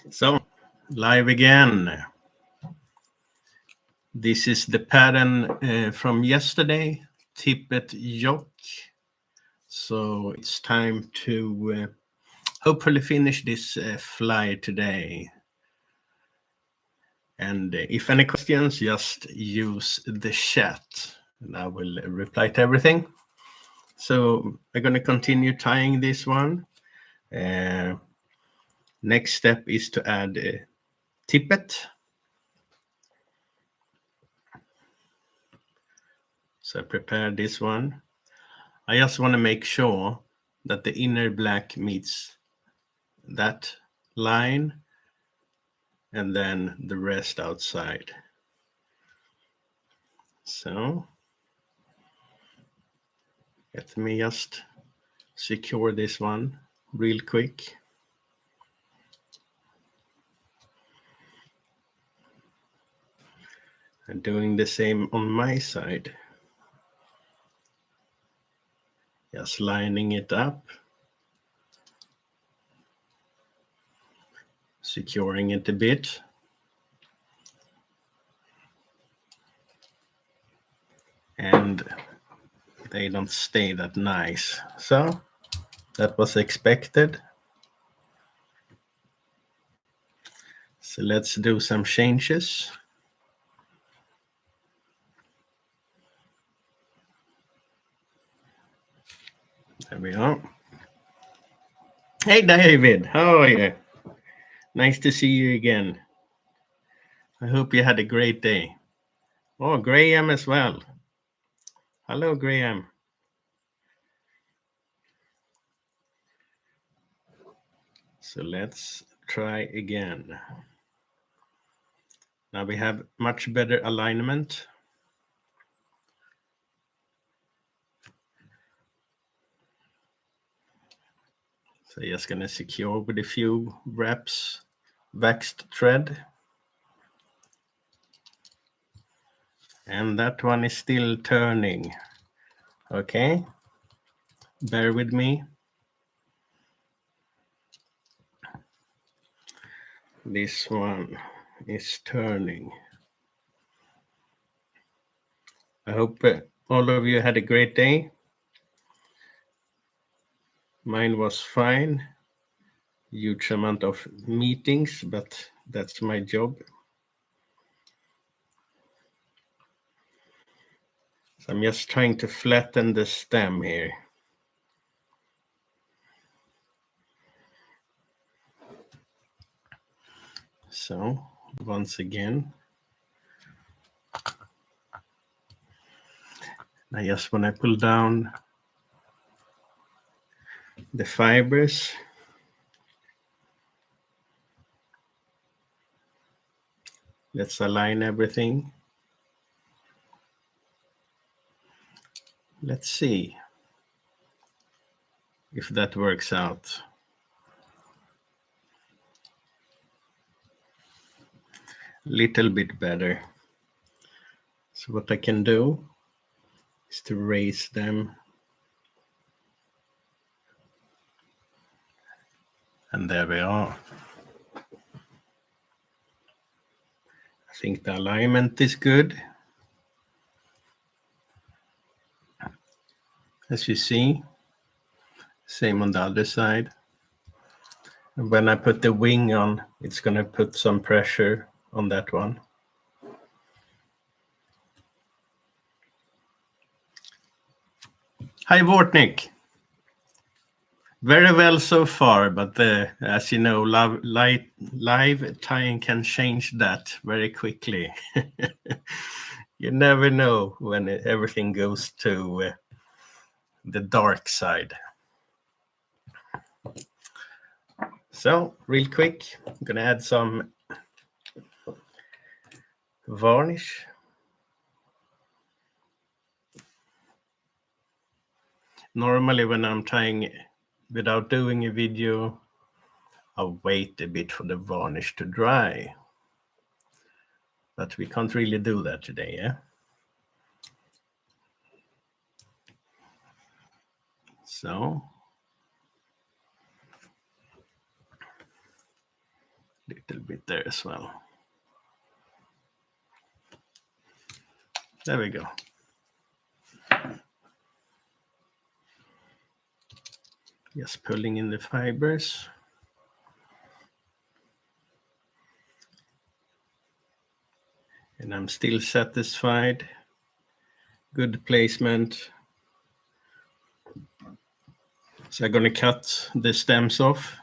So, live again. This is the pattern from yesterday, Tippet Jock. So it's time to hopefully finish this fly today. And if any questions, just use the chat and I will reply to everything. So I'm going to continue tying this one. Next step is to add tippet. So I prepared this one. I just want to make sure that the inner black meets that line and then the rest outside. So let me just secure this one real quick. I'm doing the same on my side. Just lining it up. Securing it a bit. And they don't stay that nice. So that was expected. So let's do some changes. There we are. Hey David, how are you? Nice to see you again. I hope you had a great day. Oh, Graham as well. Hello, Graham. So let's try again. Now we have much better alignment. So just gonna secure with a few wraps, waxed thread. And that one is still turning. Okay, bear with me. This one is turning. I hope all of you had a great day. Mine was fine. Huge amount of meetings, but that's my job. So I'm just trying to flatten the stem here. So once again, I just want to pull down the fibers. Let's align everything. Let's see if that works out. Little bit better. So what I can do is to raise them. And there we are. I think the alignment is good. As you see, same on the other side. And when I put the wing on, it's going to put some pressure on that one. Hi, Vortnik. Very well so far, but as you know, live tying can change that very quickly. You never know when everything goes to the dark side. So, real quick, I'm going to add some varnish. Normally, when I'm tying without doing a video, I'll wait a bit for the varnish to dry. But we can't really do that today, yeah? So Little bit there as well. There we go. Just pulling in the fibers. And I'm still satisfied. Good placement. So I'm going to cut the stems off.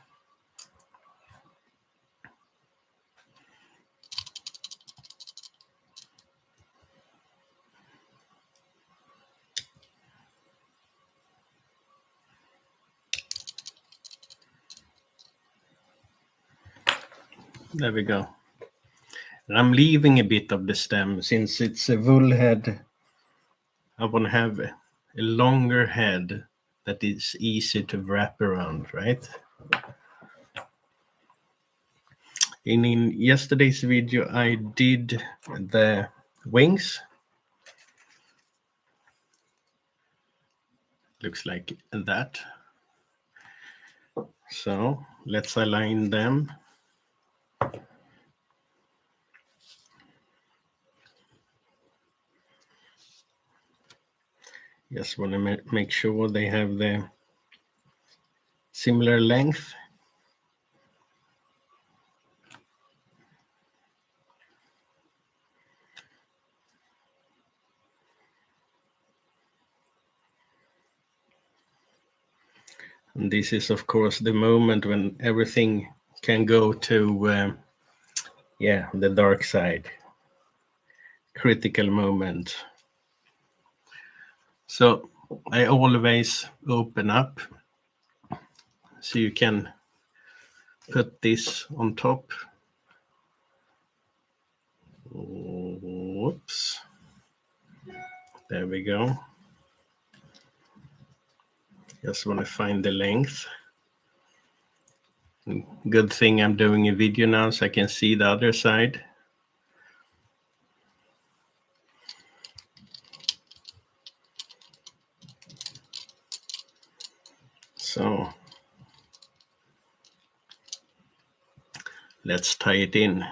There we go. And I'm leaving a bit of the stem since it's a wool head. I want to have a longer head that is easy to wrap around, right? In yesterday's video, I did the wings. Looks like that. So let's align them. Just want to make sure they have the similar length. And this is, of course, the moment when everything can go to, the dark side. Critical moment. So I always open up so you can put this on top. Whoops. There we go. Just want to find the length. Good thing I'm doing a video now so I can see the other side. So let's tie it in.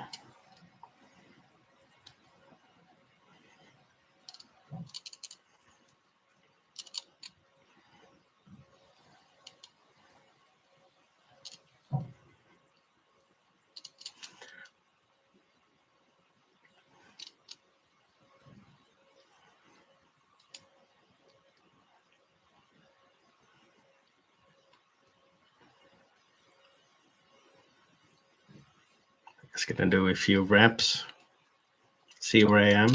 Just gonna do a few wraps. See where I am.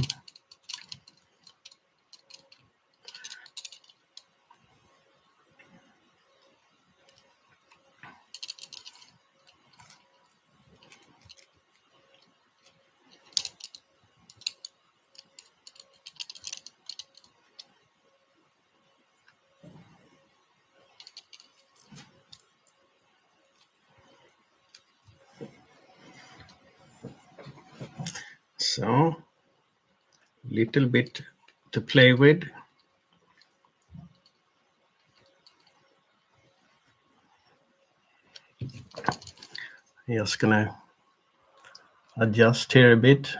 So, little bit to play with. Just gonna adjust here a bit.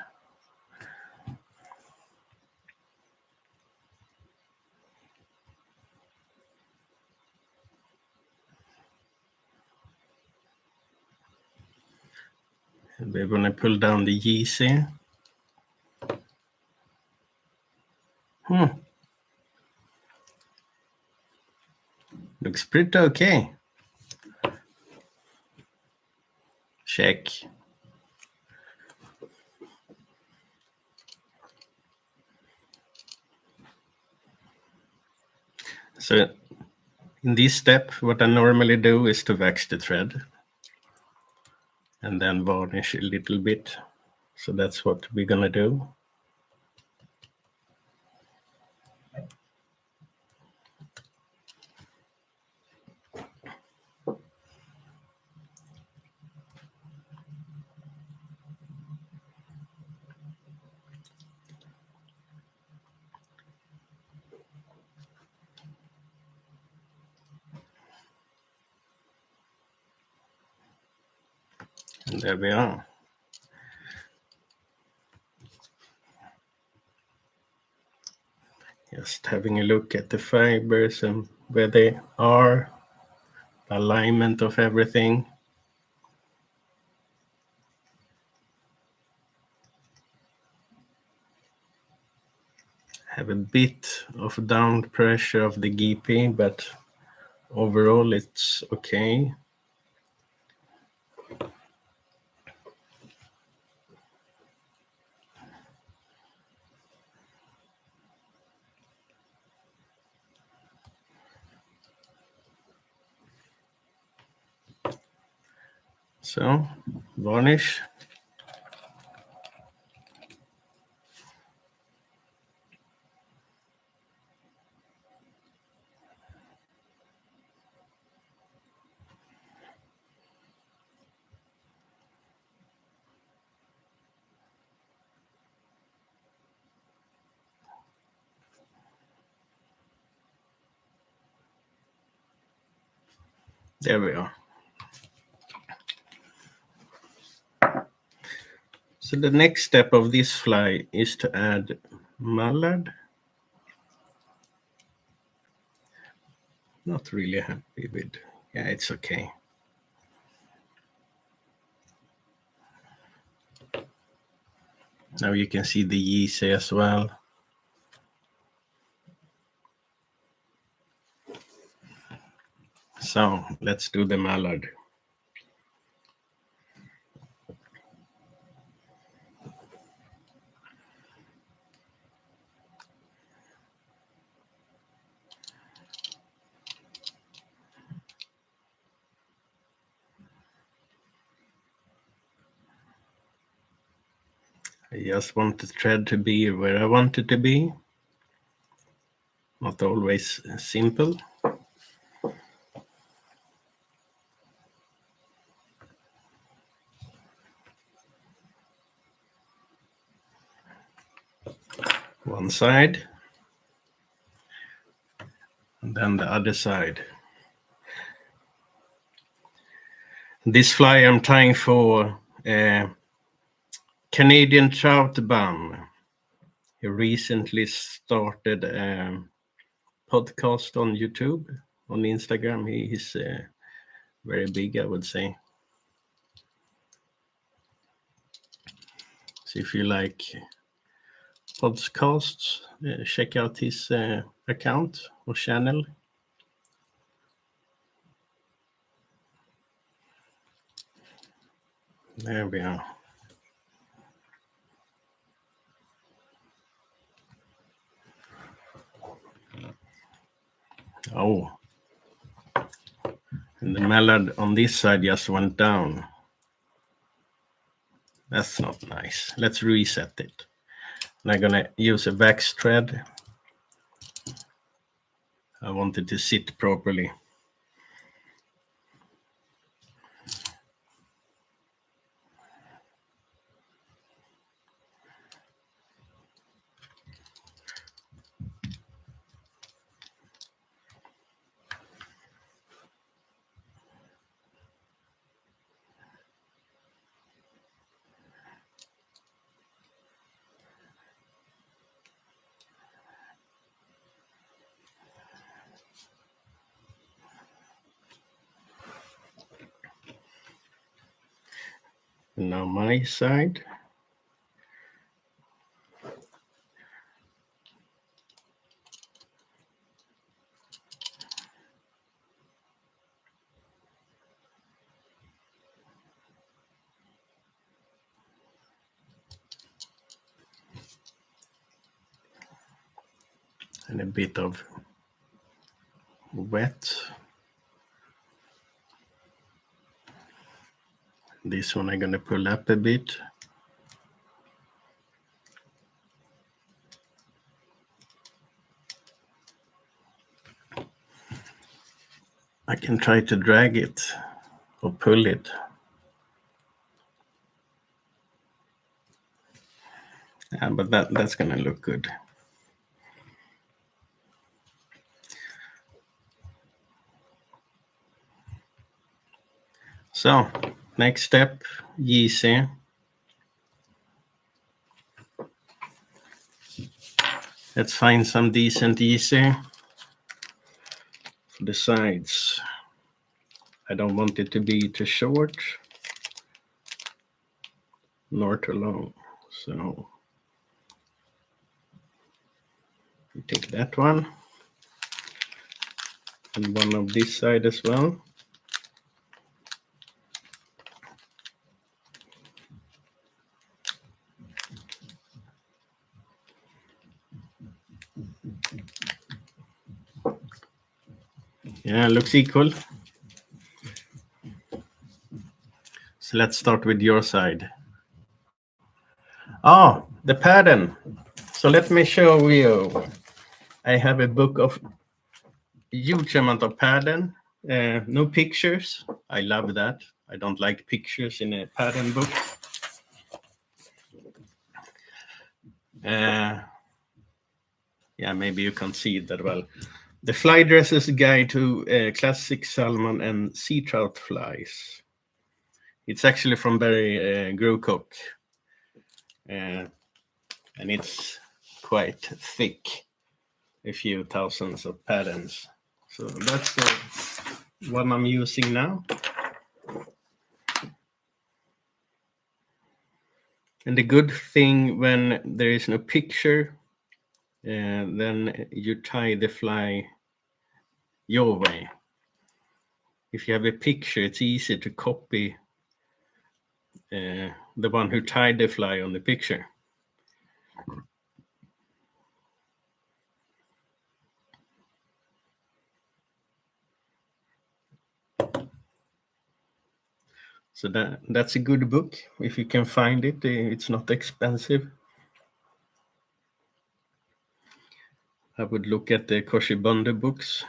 And we're gonna pull down the Yeezy. Looks pretty okay. Check. So in this step, what I normally do is to wax the thread and then varnish a little bit. So that's what we're gonna do. And there we are. Just having a look at the fibers and where they are, the alignment of everything. Have a bit of down pressure of the GP, but overall it's okay. So, varnish. There we are. So the next step of this fly is to add mallard. Not really happy with, yeah, it's okay. Now you can see the yeast as well. So let's do the mallard. I just want the thread to be where I want it to be. Not always simple. One side. And then the other side. This fly I'm tying for Canadian trout bum. He recently started a podcast on YouTube, on Instagram. He's very big, I would say. So if you like podcasts, check out his account or channel. There we are. Oh, and the mallard on this side just went down. That's not nice. Let's reset it. And I'm gonna use a wax thread. I want it to sit properly. And now my side. And a bit of wet. This one I'm gonna pull up a bit. I can try to drag it or pull it. Yeah, but that's gonna look good. So Next step, easy. Let's find some decent easy for the sides. I don't want it to be too short nor too long. So we take that one and one of this side as well. Yeah, looks equal. So let's start with your side. Oh, the pattern. So let me show you. I have a book of huge amount of pattern. No pictures. I love that. I don't like pictures in a pattern book. Yeah, maybe you can see it that well. The Fly Dresser's Guide to Classic Salmon and Sea Trout Flies. It's actually from Barry Growcock. And it's quite thick, a few thousands of patterns. So that's the one I'm using now. And the good thing when there is no picture, then you tie the fly your way. If you have a picture, it's easy to copy the one who tied the fly on the picture. So that's a good book. If you can find it, it's not expensive. I would look at the Koshibanda books.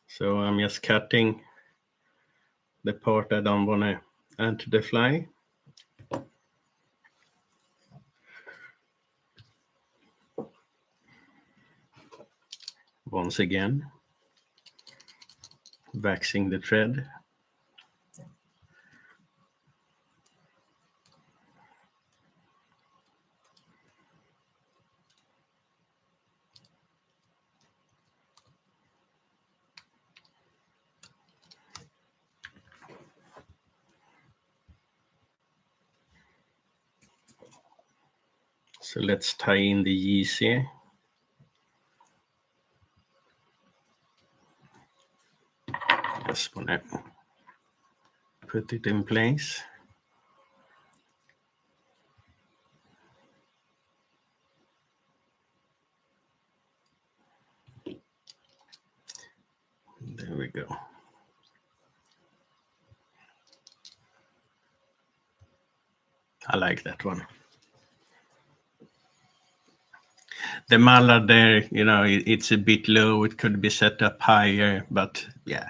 So I'm just cutting the part I don't want to add to the fly. Once again, waxing the thread. So let's tie in the Yeezy. Just want to put it in place. There we go. I like that one. The mallard there, it's a bit low. It could be set up higher, but yeah.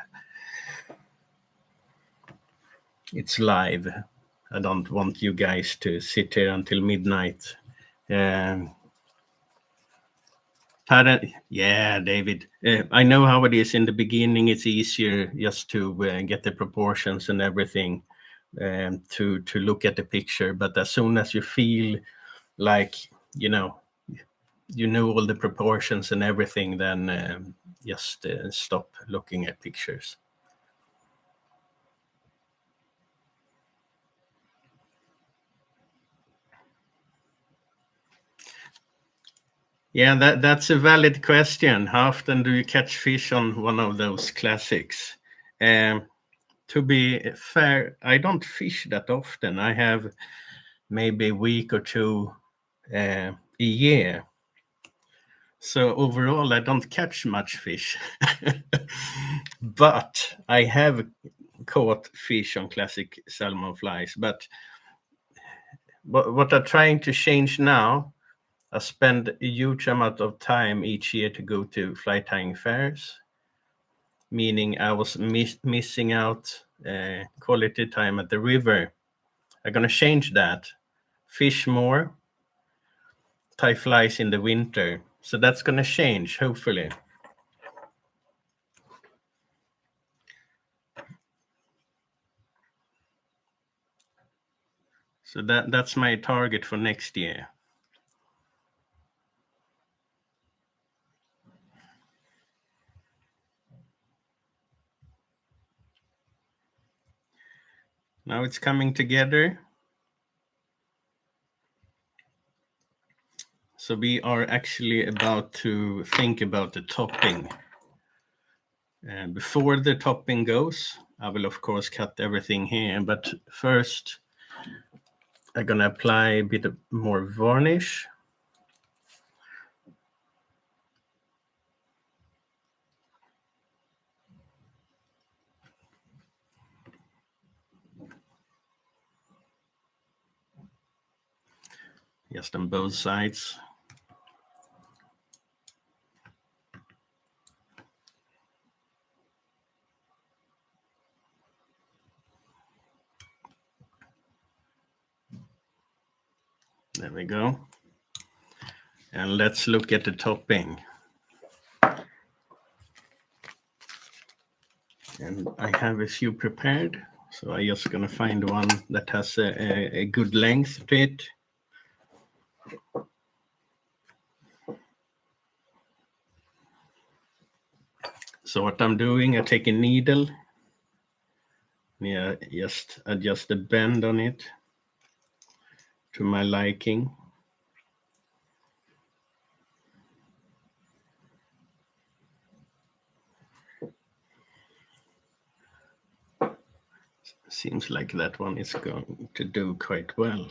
It's live. I don't want you guys to sit here until midnight. Pattern, yeah, David. I know how it is in the beginning. It's easier just to get the proportions and everything to look at the picture. But as soon as you feel like you know all the proportions and everything, then just stop looking at pictures. Yeah, that's a valid question. How often do you catch fish on one of those classics? To be fair, I don't fish that often. I have maybe a week or two a year. So overall, I don't catch much fish. But I have caught fish on classic salmon flies. But what I'm trying to change now, I spend a huge amount of time each year to go to fly tying fairs, meaning I was missing out quality time at the river. I'm going to change that. Fish more, tie flies in the winter. So that's going to change, hopefully. So that's my target for next year. Now it's coming together. So we are actually about to think about the topping. And before the topping goes, I will of course cut everything here. But first, I'm gonna apply a bit more varnish. Just on both sides. There we go. And let's look at the topping. And I have a few prepared. So I'm just gonna find one that has a good length to it. So what I'm doing, I take a needle. Yeah, just adjust the bend on it to my liking. Seems like that one is going to do quite well.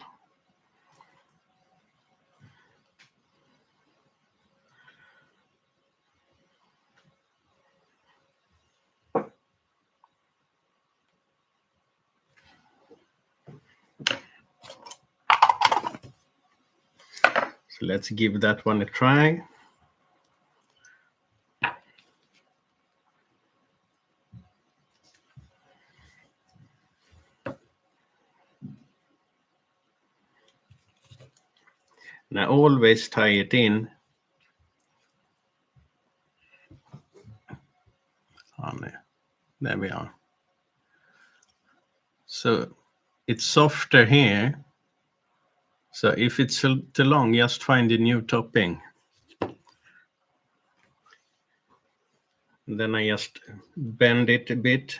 So let's give that one a try. Now always tie it in. There we are. So it's softer here. So if it's too long, just find a new topping. And then I just bend it a bit.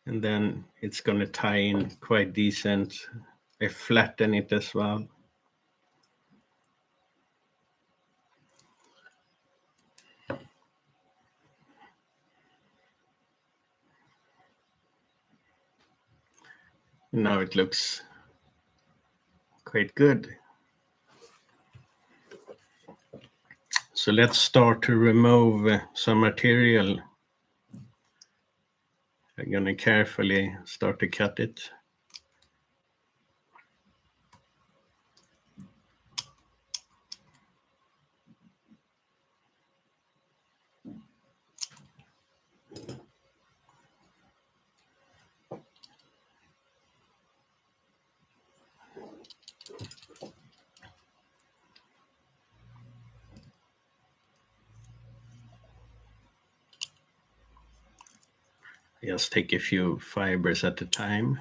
And then it's going to tie in quite decent. I flatten it as well. Now it looks quite good. So let's start to remove some material. I'm going to carefully start to cut it. Just take a few fibers at a time.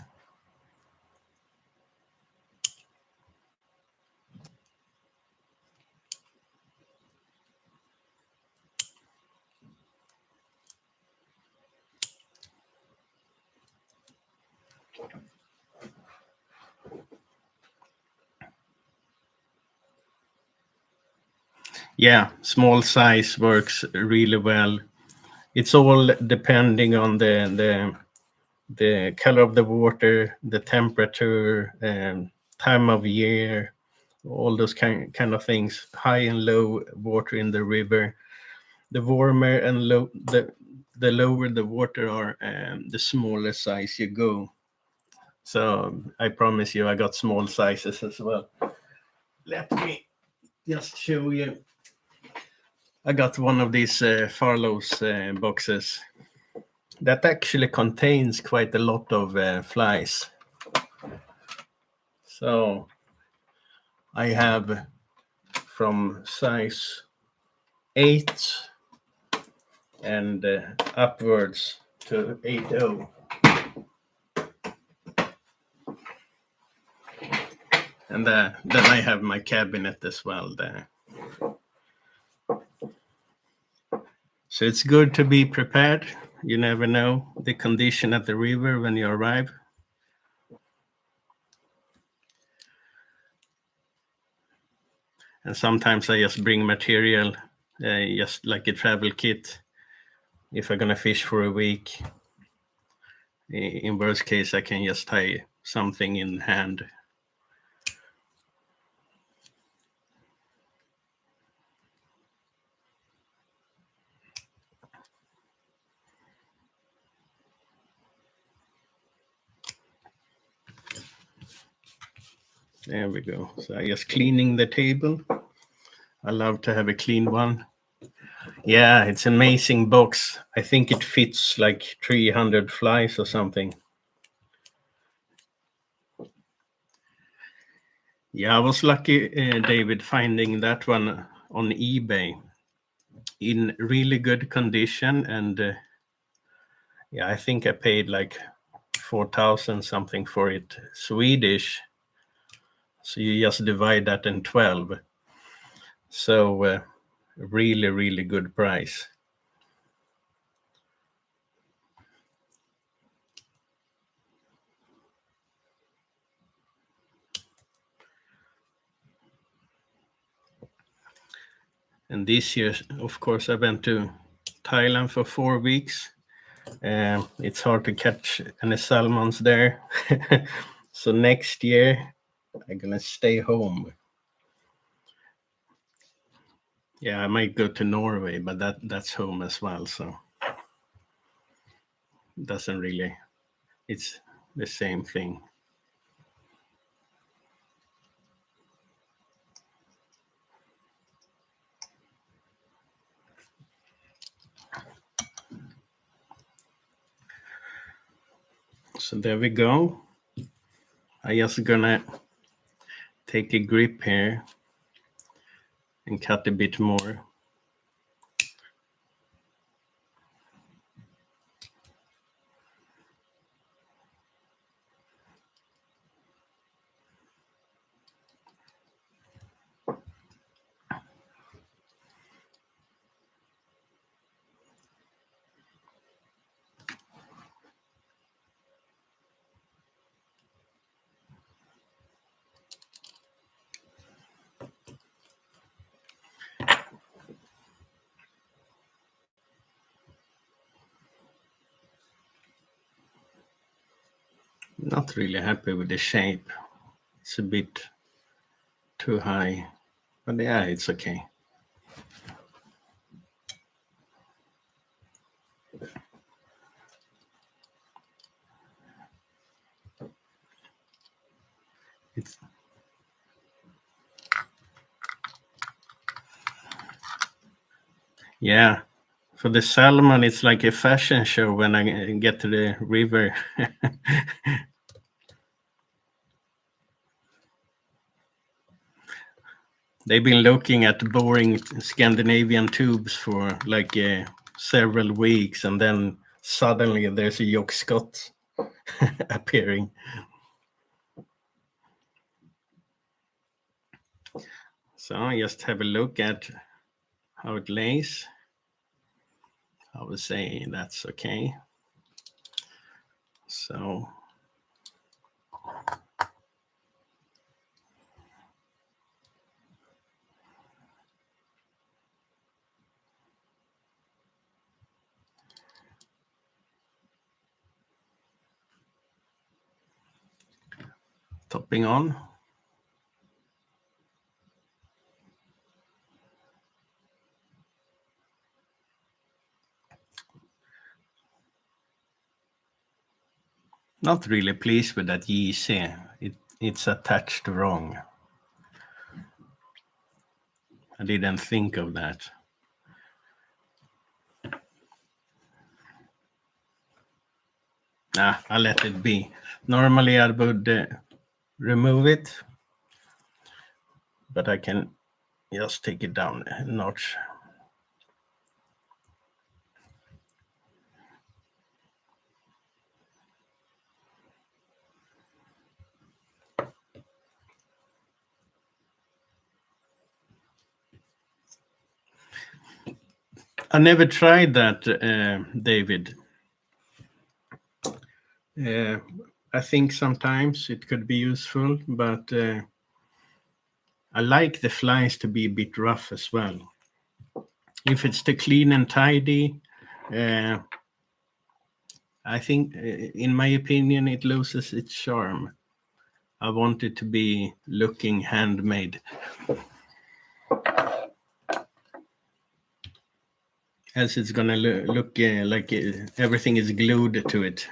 Yeah, small size works really well. It's all depending on the color of the water, the temperature, time of year, all those kind of things. High and low water in the river. The warmer and the lower the water are, the smaller size you go. So I promise you, I got small sizes as well. Let me just show you. I got one of these Farlow's boxes that actually contains quite a lot of flies. So I have from size 8 and upwards. to 80. And then I have my cabinet as well there. So it's good to be prepared. You never know the condition at the river when you arrive. And sometimes I just bring material, just like a travel kit. If I'm gonna fish for a week, in worst case, I can just tie something in hand. There we go. So I just cleaning the table. I love to have a clean one. Yeah, it's an amazing box. I think it fits like 300 flies or something. Yeah, I was lucky, David, finding that one on eBay in really good condition. And yeah, I think I paid like 4,000 something for it, Swedish. So you just divide that in 12. So really, really good price. And this year, of course, I went to Thailand for 4 weeks. It's hard to catch any salmons there. So next year, I'm gonna stay home. Yeah, I might go to Norway, but that's home as well. So doesn't really. It's the same thing. So there we go. I just gonna take a grip here and cut a bit more. Not really happy with the shape. It's a bit too high, but yeah, it's okay. It's yeah. For the salmon, it's like a fashion show when I get to the river. They've been looking at boring Scandinavian tubes for like several weeks, and then suddenly there's a Jock Scott appearing. So I just have a look at how it lays. I would say that's okay. So topping on. Not really pleased with that JC. It's attached wrong. I didn't think of that. Nah, I'll let it be. Normally I would remove it, but I can just take it down a notch. I never tried that, David. I think sometimes it could be useful, but I like the flies to be a bit rough as well. If it's too clean and tidy, uh, I think, in my opinion, it loses its charm. I want it to be looking handmade. Else it's gonna look like everything is glued to it.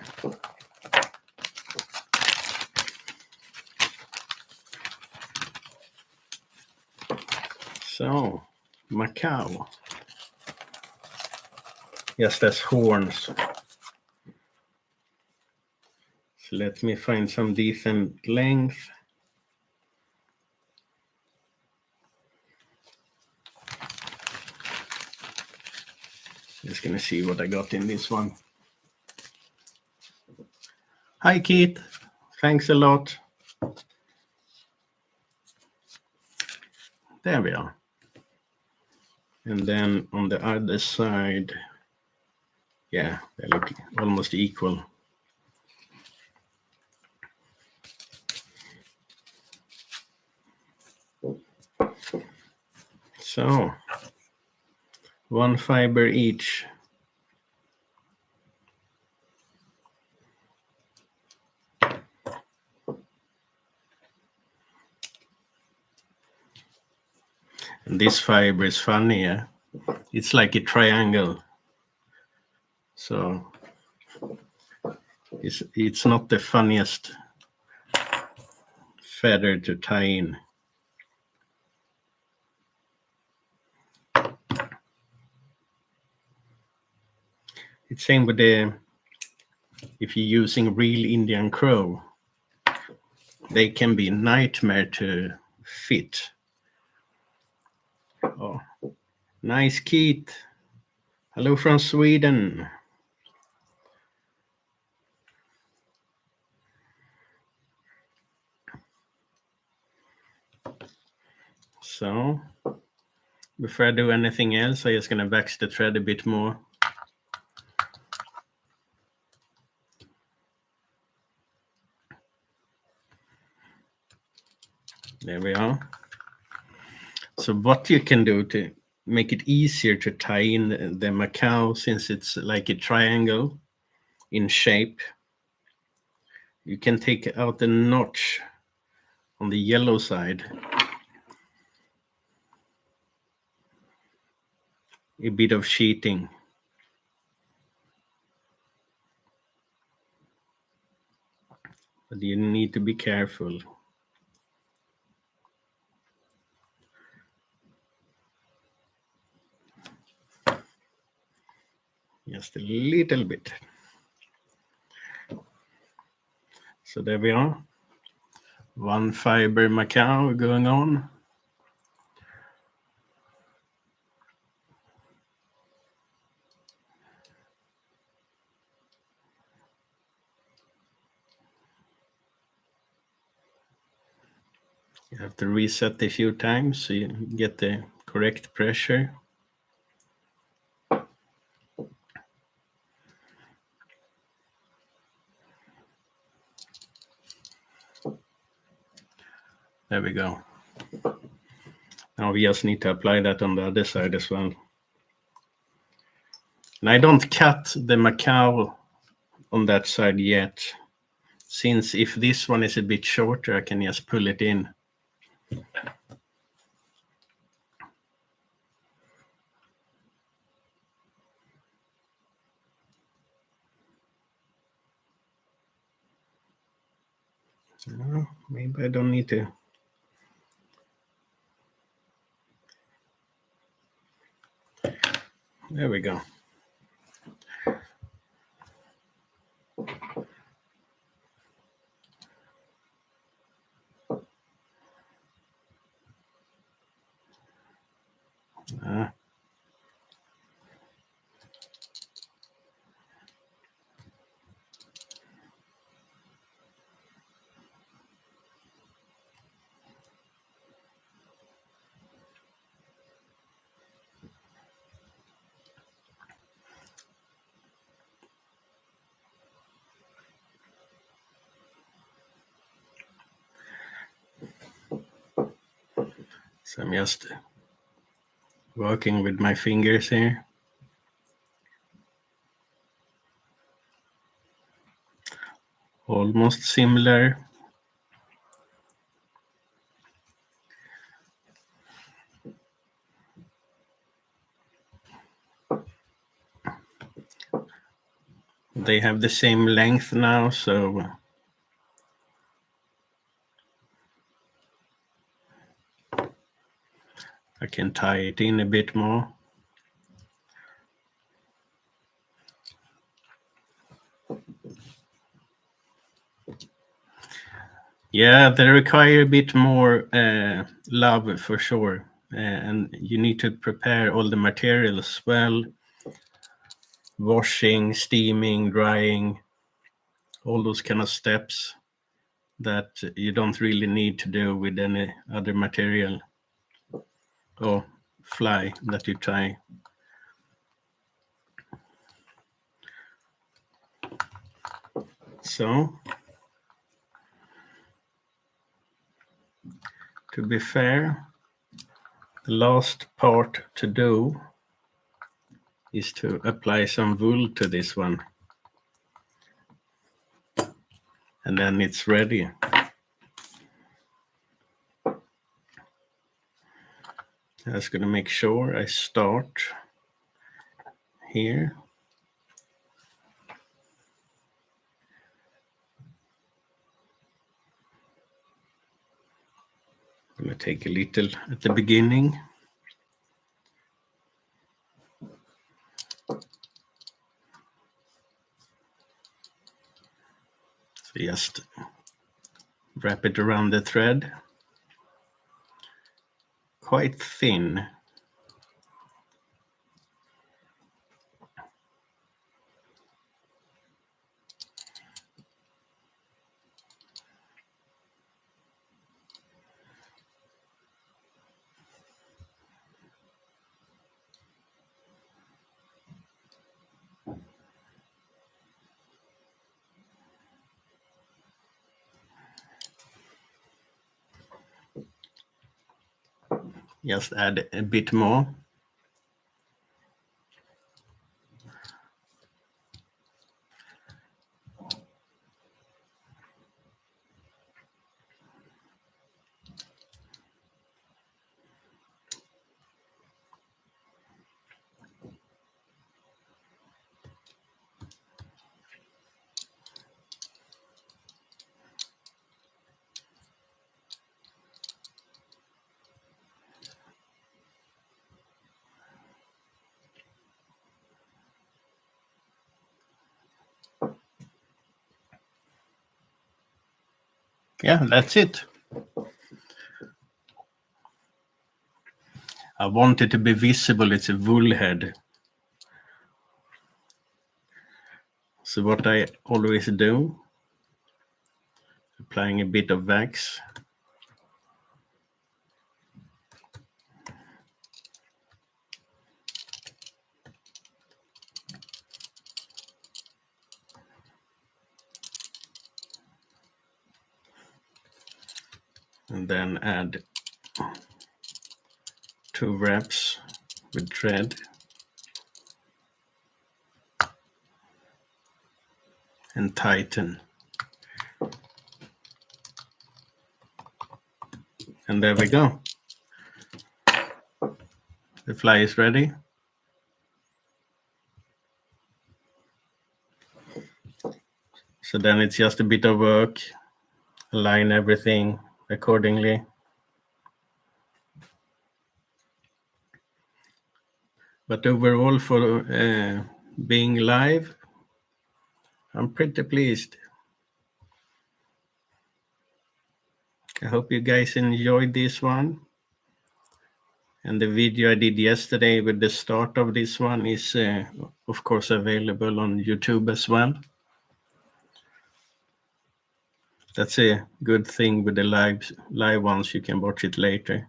So, Macau. Yes, that's horns. So let me find some decent length. Just gonna see what I got in this one. Hi, Keith. Thanks a lot. There we are. And then on the other side, yeah, they look almost equal. So, one fiber each. And this fiber is funny, yeah? It's like a triangle. So, it's not the funniest feather to tie in. It's same with if you're using real Indian crow, they can be a nightmare to fit. Oh, nice, Keith. Hello from Sweden. So, before I do anything else, I'm just gonna wax the thread a bit more. There we are. So what you can do to make it easier to tie in the Macau, since it's like a triangle in shape, you can take out the notch on the yellow side. A bit of cheating. But you need to be careful. Just a little bit. So there we are. One fiber Macau going on. You have to reset a few times so you get the correct pressure. There we go. Now we just need to apply that on the other side as well. And I don't cut the Macau on that side yet, since if this one is a bit shorter, I can just pull it in. Maybe I don't need to. There we go. So I'm just working with my fingers here. Almost similar. They have the same length now, so I can tie it in a bit more. Yeah, they require a bit more love for sure. And you need to prepare all the materials well. Washing, steaming, drying, all those kind of steps that you don't really need to do with any other material or fly that you tie. So, to be fair, the last part to do is to apply some wool to this one. And then it's ready. I'm just going to make sure I start here. I'm going to take a little at the beginning. So just wrap it around the thread. Quite thin. Just add a bit more. Yeah, that's it. I want it to be visible. It's a wool head. So what I always do, applying a bit of wax. And then add 2 wraps with thread. And tighten. And there we go. The fly is ready. So then it's just a bit of work, align everything accordingly. But overall, for being live, I'm pretty pleased. I hope you guys enjoyed this one. And the video I did yesterday with the start of this one is, of course, available on YouTube as well. That's a good thing with the live ones. You can watch it later.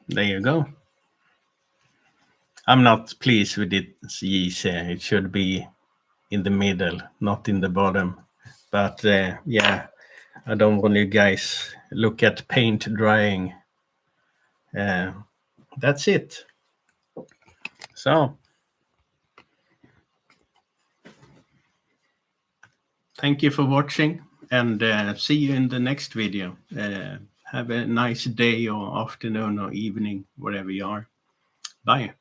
There you go. I'm not pleased with it. It should be in the middle, not in the bottom. But yeah, I don't want you guys look at paint drying. That's it. So, thank you for watching, and see you in the next video. Have a nice day or afternoon or evening, wherever you are. Bye.